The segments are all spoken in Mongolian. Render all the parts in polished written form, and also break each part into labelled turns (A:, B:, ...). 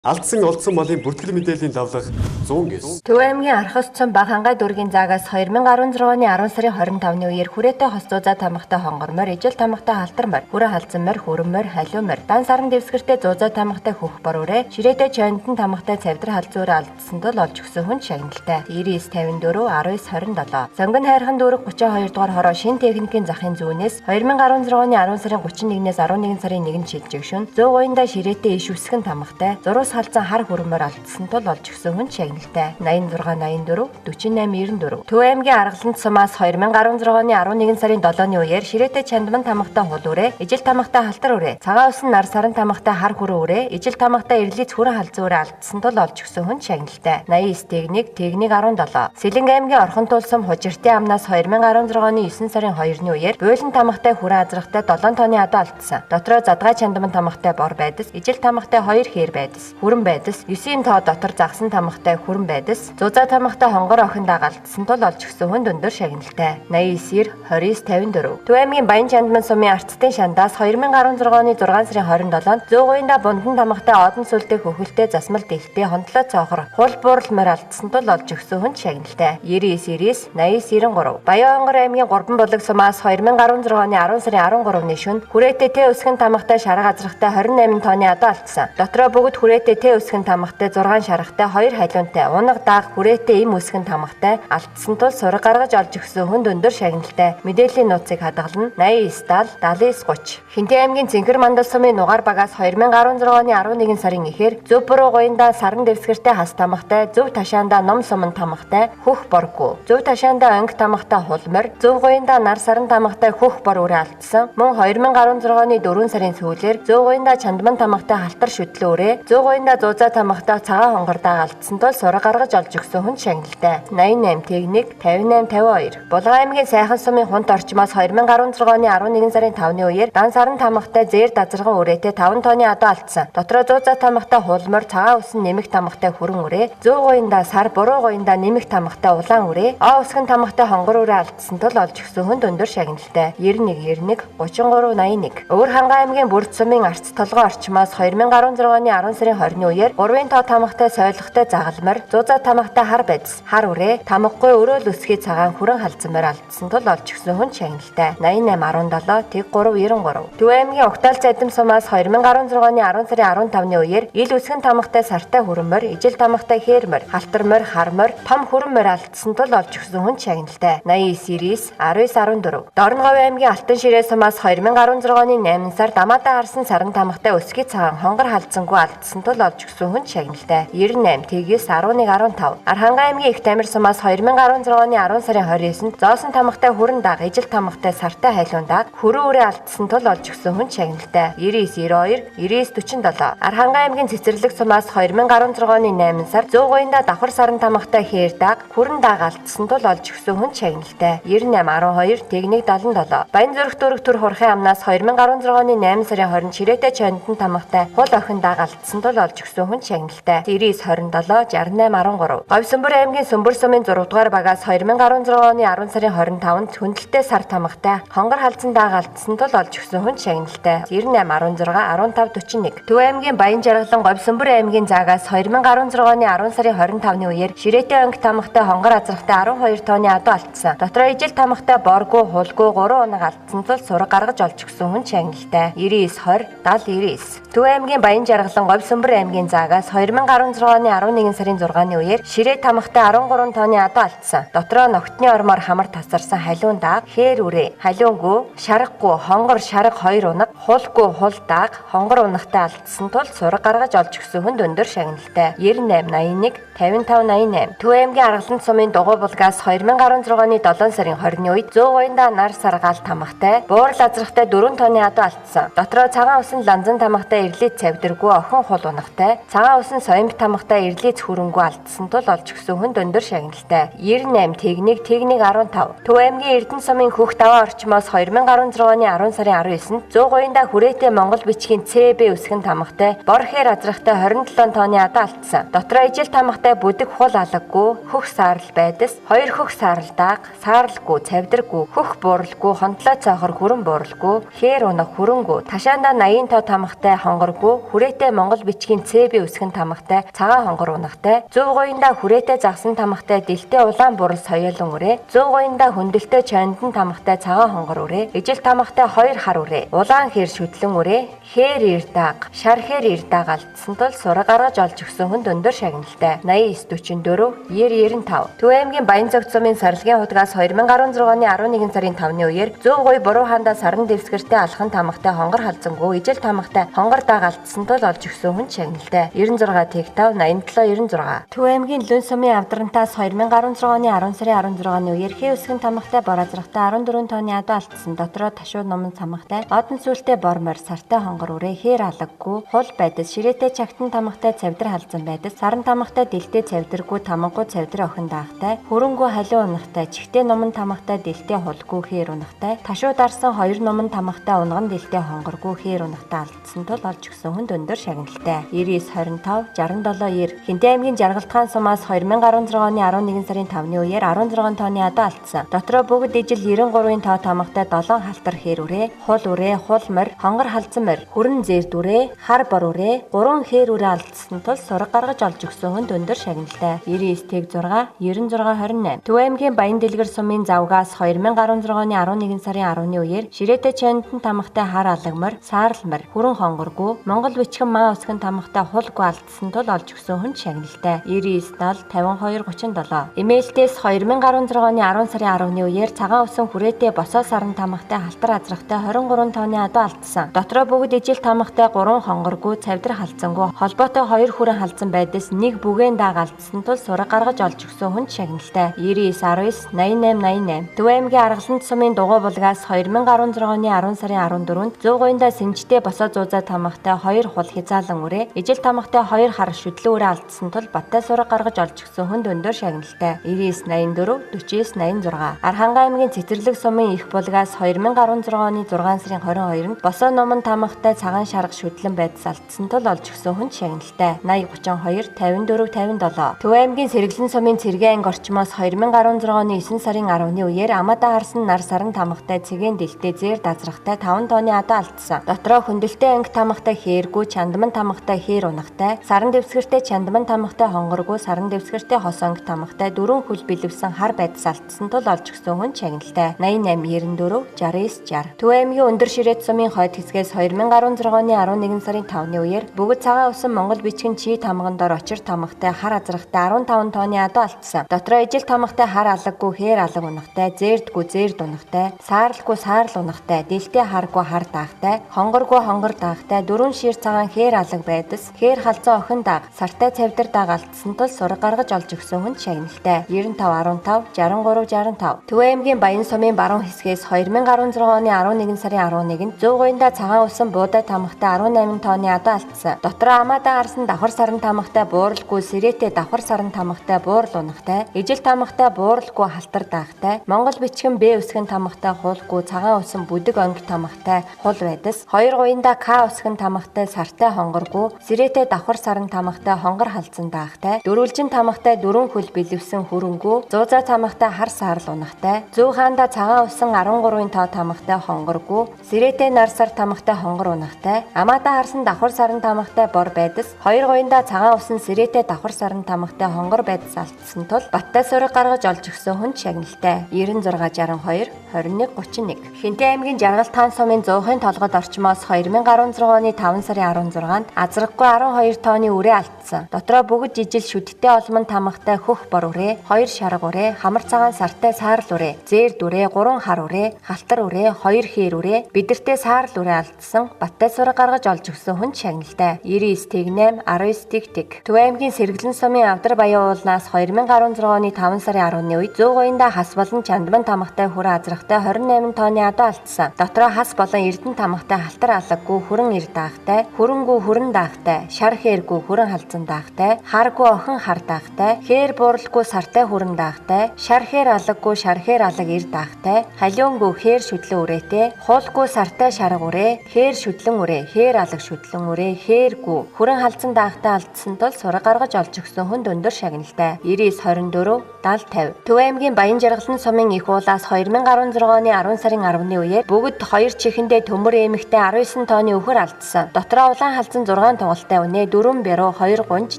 A: Алдсан олдсон малын бүртгэл мэдээллийн давлага 100 г.
B: Төв аймгийн Архас цум баг хангай дүүргийн заагаас 2016 оны 10 сарын 25-ны үеэр хүрээтэй хос зузаа тамхтай хонгормоор, ижил тамхтай халтармаар, хүрээ халзанмаар, хүрэммээр, халиумаар, дан саран дэвсгэртэй зузаа тамхтай хөх боруурэ, ширээтэй чойнтон тамхтай цавдар халзуур алдсан тул олж өгсөн хүн шагналтай. 9954 1927. Сонгон хайрхан дүүрэг 32 дугаар хороо шин техникийн захын зүүнээс 2016 оны 10 сарын 31-ээс 11 сарын 1-нд шилжих шүн 100 гоёнда ширээтэй иш үсгэн тамхтай халзан хар хүрмээр алдсан тул олж өгсөн хүн шагналтай. 8684 4894. Төв аймгийн Аргаланд сумаас 2016 оны 11 сарын 7-ны үеэр ширээтэй чандман тамхтай хул үрээ, ижил тамхтай халтар үрээ, цагаан усан нар саран тамхтай хар хүрээ үрээ, ижил тамхтай эрлиц хүрээ халзуураа алдсан тул олж өгсөн хүн шагналтай. 89 техник 17. Сэлэнг аймгийн Орхон тулсам хужиртын амнаас 2016 оны 9 сарын 2-ны үеэр буйлан тамхтай хүрээ азрахтай 7 тонны адуу алдсан. Дотроо задгай чандман тамхтай бор байдас, ижил тамхтай 2 хээр байдас. Хүрэн байдас, 9-ийн тоо дотор загсан тамхтай хүрэн байдас, зузаа тамхтай хонгор охин дагалдсан тул олж өгсөн хүн өндөр шагналтай. 89 2954. Төв аймгийн Баян чандман сумын арцтын шандаас 2016 оны 6 сарын 27-нд 100 гоёнда бундан тамхтай одон сүлдээ хөхөлтэй засмал дэлхтэй хондлоо цоохор хул бууралмаар алдсан тул олж өгсөн хүн шагналтай. 99 8093. Баян хонгор аймгийн Гурбан булаг сумаас 2016 оны 10 сарын 13-ны шөнө хүрээтэй тэ өсгөн тамхтай шарга азрахтай 28 тонны адуу алдсан. Дотроо бүгд хүрээтэй тэ өсгөн тамхтай 6 шаргатай 2 халиунтай унаг дааг хүрээтэй им өсгөн тамхтай алдсан тул сураг гаргаж олж өгсөн хүнд өндөр шагналтай. Мэдээллийн нууцыг хадгална 89 70 30. Хинтээ аймгийн Цэнхэр мандал сумын Нугаар багаас 2016 оны 11 сарын эхээр зөв буруу гоёнда саран дэвсгэртэй хас тамхтай, зөв ташаанда ном суман тамхтай хөх боргүй, зөв ташаанда анги тамхтай хулмар, зөв гоёнда нар саран тамхтай хөх бор үрээ алдсан. Мөн 2016 оны 4 сарын сүүлээр зөв гоёнда чандман тамхтай халтар шүтлөө үрээ, зөв гоёнда зузаа тамхтай цагаан хонгордаа алдсан тул сураг гаргаж олж өгсөн хүн шагналтай. 88 техник 5852. Булган аймгийн Сайхан сумын Хунт орчмоос 2016 оны 11 сарын 5-ны үеэр дан саран тамхтай зээр дазарган үрээтэй 5 тонны адуу алдсан. Дотроо зузаа тамхтай хулмор, цагаан усан нэмэх тамхтай хүрэн үрээ, зөв гоёнда сар, буруу гоёнда нэмэх тамхтай улаан үрээ, аа усган тамхтай хонгор үрээ алдсан тул олж өгсөн хүнд өндөр шагналтай. 91 33 81. Өвөр хангай аймгийн Бүрд сумын Арц толгой орчмоос 2016 оны 10 сарын 20-ны үеэр 3-ын тоо тамхтай сойлоготой загалмар, зузаа тамхтай хар байдс, хар үрээ, тамхгүй өрөөл өсгий цагаан хүрэн халзанмаар алдсан тул олж өгсөн хүн шагналтай. 88 17 393. Төв аймгийн Угтаал Задим сумаас 2016 оны 10 сарын 15-ны үеэр ил үсгэн тамхтай сартай хүрэммөр, ижил тамхтай хээрмөр, халтармор, хармор, том хүрэммөр алдсан тул олж өгсөн хүн шагналтай. 89 19 14. Дорногов аймгийн Алтан ширээ сумаас 2016 оны 8 сар дамаадаа харсан саран тамхтай өсгий цагаан хонгор халзангүй алдсан тул олж өгсөн хүн шагналтай. 98 тэгээс 11 15. Архангай аймгийн Их Тамир сумаас 2016 оны 10 сарын 29-нд зоосон тамхтай хүрэн даг, ижил тамхтай сартай хайлуун даг, хүрээ үрээ алдсан тул олж өгсөн хүн шагналтай. 99 92 99 47. Архангай аймгийн Цэцэрлэг сумаас 2016 оны 8 сар 100 гоёнда давхар саран тамхтай хээр даг, хүрэн даг алдсан тул олж өгсөн хүн шагналтай. 98 12 техник 77. Баян зүрх дүүрэг төр хурхын амнаас 2016 оны 8 сарын 20-нд ширээтэй чойнтон тамхтай хул охин даг алдсан тул олж өгсөн хүн шагналтай. 99 27 68 13. Говьсөнбөр аймгийн Сөмбөр сумын 6 дугаар багаас 2016 оны 10 сарын 25-нд хүндэлтэй сар тамхтай хонгор халзан даг алдсан тул олж өгсөн хүн шагналтай. 98 16 15 41. Төв аймгийн Баян Жаргалан Говьсөнбөр аймгийн заагаас 2016 оны 10 сарын 25-ны үеэр ширээтэй анги тамхтай хонгор азрахтай 12 тонны адуу алдсан. Дотроо ижил тамхтай боргүй, хулгүй 3 оног алдсан тул сураг гаргаж олж өгсөн хүн шагналтай. 99 20 70 99. Төв аймгийн Баян Жаргалан Говьсөнбөр аймгийн заагаас 2016 оны 11 сарын 6-ны үеэр ширээ тамхтай 13 тонны адуу алдсан. Дотроо ногтны ормоор хамар тасарсан халиун дааг, хээр үрээ, халиунгүй, шаргагүй, хонгор шарга 2 унаг, хулгүй хул дааг, хонгор унагтай алдсан тул сураг гаргаж олж өгсөн хүнд өндөр шагналтай. 98 81 55 88. Төв аймгийн Аргаланд сумын Дугуй булгаас 2016 оны 7 сарын 20-ны үед 100 гоёнда нар саргаал тамхтай, буурал азрахтай 4 тонны адуу алдсан. Дотроо цагаан усан ланзан тамхтай эрлиц цавдэргүй охин хул унагтай, цагаан усан соёмб тамхтай эрлиц хүрэнгүй алдсан тул олж өгсөн хүнд өндөр шагналтай. 98 техник 15. Төв аймгийн Эрдэнэ сумын Хөх даваа орчмоос 2016 оны 10 сарын 19-нд 100 гоёнда хүрээтэй Монгол бичгийн ЦБ үсгэн тамхтай, бор хээр азрахтай 27 тонны адуу алдсан. Дотроо ижил тамхтай бүдэг хул алаггүй, хөх саарл байдас, 2 хөх саарл дааг, саарлгүй, цавдэргүй, хөх бууралгүй, хондлоо цоохор хүрэн бууралгүй, хээр унах хүрэнгүй, ташаанда 80 тоо тамхтай хонгоргүй, хүрээтэй Монгол бичгийн бичгийн цэби үсгэн тамгатай цагаан хонгор унахтай, зүүн гоёндаа хүрээтэй загсан тамгатай дэлтэй улаан бурал соёолон үрээ, зүүн гоёндаа хөндлөлтөө чондон тамгатай цагаан хонгор үрээ, ижил тамгатай 2 хар үрээ, улаан хэр шүтлэн үрээ, хээр ирдэг, шар хээр ирдэг алдсан тул сураг гаргаж олж өгсөн хүнд өндөр шагналтай. 8944 9095. Төв аймгийн Баянзогт сумын сарлагын хутгаас 2016 оны 11 сарын 5-ны үеэр зүүн гуй буруу хаандаа саран дэвсгэртэй алхан тамгатай хонгор халзангүй ижил тамгатай хонгор даг алдсан тул олж өгсөн хүнд шагналтай. 96 тэг 5 87 96. Төв аймгийн Лүн сумын авдрантаас 2016 оны 10 сарын 16-ны үеэр хээ үсгэн тамгатай боразрахтай 14 тонны адуу алдсан дотроо ташуу номон тамгатай одон сүлтэй бормор сартай хонгор үрээ хээр алаггүй хул байдас ширээтэй чагтан тамгатай цавдар халзан байдас саран тамгатай дэлтэй цавдаргүй тамангуу цавдар охин даахтай хөрөнгөө халиу унахтай чихтэй номон тамгатай дэлтэй хулгүй хээр унахтай ташуу дарсан 2 номон тамгатай унган дэлтэй хонгоргүй хээр унахтай алдсан тул олж өгсөн хүнд өндөр шагналтай. 99 25 67 90 Хинтээ аймгийн Жаргалтхан сумаас 2016 оны 11 сарын 5-ны үеэр 16 тонны адуу алдсан. Дотроо бүгд ижил 93-ын тоо тамгатай 7 халтар хээр үрээ, хул морь, хонгор халзан морь, хүрэн зэрд үрээ, хар бор үрээ, 3 хээр үрээ алдсан тул сураг гаргаж олж өгсөн хүнд өндөр шагналтай. 99 тэг 6 96 28 Төв аймгийн Баян дэлгэр сумын завгаас 2016 оны 11 сарын 10-ны үеэр ширээтэй чондон тамгатай хар алагмор, саарлмор, хүрэн хонгоргүй, Монгол бичгэн маа үсгэн тамгатай хулгүй алдсан тул олж өгсөн хүнд шагналтай. 99 70 52 37 Имэйлтээс 2016 оны 10 сарын 10-ны үеэр цагаан усан хүрээтэй босоо саран тамгатай халтар азрахтай 23 тонны адуу алдсан. Дотроо бүгд ижил тамгатай 3 хонгоргүй, цавдар халзангүй, холбоотой 2 хүрэн халзан байдас нэг бүгээн даг алдсан тул сураг гаргаж олж өгсөн хүнд шагналтай. 99 19 88 88 Төв аймгийн Аргаланд сумын дугуй булгаас 2016 оны 10 сарын 14-нд зүүн гоёндаа сэнжтэй босоо зуузаа тамгатай 2 хул хязаалан үрээ, ижил тамгатай 2 хар шүтлэн үрээ алдсан тул баттай сураг гаргаж олж өгсөн хүнд өндөр шагналтай. 99 84 49 86 Архангай аймгийн Цэцэрлэг сумын их булгаас 2016 оны 6 сарын 22-нд босоо номон тамгатай цагаан шарга шүтлэн байдас алдсан тул олж өгсөн хүнд шагналтай. 80 32 54 57 Төв аймгийн Сэргэлэн сумын Цэргийн анги орчмоос 2016 оны 9 сарын 10-ны үеэр амадаа харсан нар саран тамгатай цэгэн дэлтэй зээр дазрахтай 5 тонны адуу алдсан. Дотроо хөндлөлтэй анги тамгатай хээргүй, чандман тамгатай хээр унахтай, саран дэвсгэртэй чандман тамгатай хонгоргүй, саран дэвсгэртэй хос анги тамгатай 4 хүл бэлэвсэн хар байдас алдсан тул олж өгсөн хүнд шагналтай. 88 94 69 60 Төв аймгийн Өндөр Ширээт сумын хойд хэсгээс 2016 оны 11 сарын 5-ны үеэр бүгд цагаан усан Монгол бичгэн чи тамган дор очир тамгатай хар азрахтай 15 тонны адуу алдсан. Дотроо ижил тамгатай хар алаггүй, хээр алаг унахтай, зээрдгүй зээрд унахтай, саарлгүй саарл унахтай, дэлтэй харгүй хар даагтай, хонгоргүй хонгор даагтай 4 шир цагаан хээр алаг байдас, хээр халзан охин дааг, сартай цавдар дааг алдсан тул сураг гаргаж олж өгсөн хүнд шагналтай. 95 15 63 65 Төв аймгийн Баян сумын баруун хэсгээс 2016 оны 11 сарын 11-нд зүүн гоёндаа цагаан усан буудай тамгатай 18 тонны адуу алдсан. Дотроо амаадаа харсан давхар саран тамгатай бууралгүй, сэрээтэй давхар саран тамгатай буурал унахтай, ижил тамгатай бууралгүй халтар даагтай, Монгол бичгэн Б үсгэн тамгатай хуулгүй, цагаан усан бүдэг онги тамгатай хул байдас, 2 гоёндаа К үсгэн тамгатай сартай хонгоргүй, сэрээтэй давхар саран тамгатай хонгор халзан даагтай, дөрвөлжин тамгатай 4 хөл бэлэвсэн хөрөнгөө, зуузаа тамгатай хар саарл унахтай, зүү хаанда цагаан усан 13-ын тоо тамгатай хонгоргүй, сэрээтэй нар сар тамгатай хонгор унахтай, амаадаа харсан давхар саран тамгатай бор байдас, 2 гоёндаа цагаан усан сэрээтэй давхар саран тамгатай хонгор байдас алдсан тул баттай сураг гаргаж олж өгсөн хүнд шагналтай. 96 62 21 31 Хинтээ аймгийн Жаргалтхан сумын 100-ын толгойд орчмоос 2016 оны 5 сарын 16-нд азраггүй 12 тонны үрээ алдсан. Дотроо бүгд жижил шүдтэй олмон тамгатай хөх бор үрээ, 2 шарга үрээ, хамар цагаан сартай саарл үрээ, зээрд үрээ, 3 хар үрээ, халтар үрээ, 2 хээр үрээ, бидэртэй саарл үрээ алдсан. Баттай сураг гаргаж олж өгсөн хүнд шагналтай. 99 тэг 8 19 тэг Төв аймгийн Сэргэлэн сумын Авдар Баян уулнаас 2016 оны 5 сарын 10-ны үед зүүн гоёндаа хас болон чандман тамгатай хүрээ азрахтай 28 тонны адуу алдсан. Дотроо хас болон эрдэн тамгатай халтар алаггүй, хүрэн ир даагтай, хөрөнгөө хүрэн даагтай, шар хээргүй хүрэн халзан даагтай, харгүй охин хар даагтай, хээр бууралгүй сартай хүрэн даагтай, шар хээр алаггүй, шар хээр алаг ир даагтай, халиунгүй хээр шүтлэн үрээтэй, хуулгүй сартай шарга үрээ, хээр шүтлэн үрээ, хээр алаг шүтлэн үрээ, хээргүү. Хүрэн халзан даахтаа алдсан тул сураг гаргаж олж өгсөн хүнд өндөр шагналтай. 9924 7050. Төв аймгийн Баян Жаргалан сумын их уулаас 2016 оны 10 сарын 10-ны үеэр бүгд 2 чихэндээ төмөр эмэгтэй 19 тонны өхөр алдсан. Дотроо улаан халзан 6 тугалтай үнэ, 4 бэрүү, 2 гунж,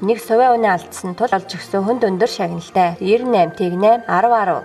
B: 1 сувэ үнэ алдсан тул олж өгсөн хүнд өндөр шагналтай. 98 тэгнэ 1010.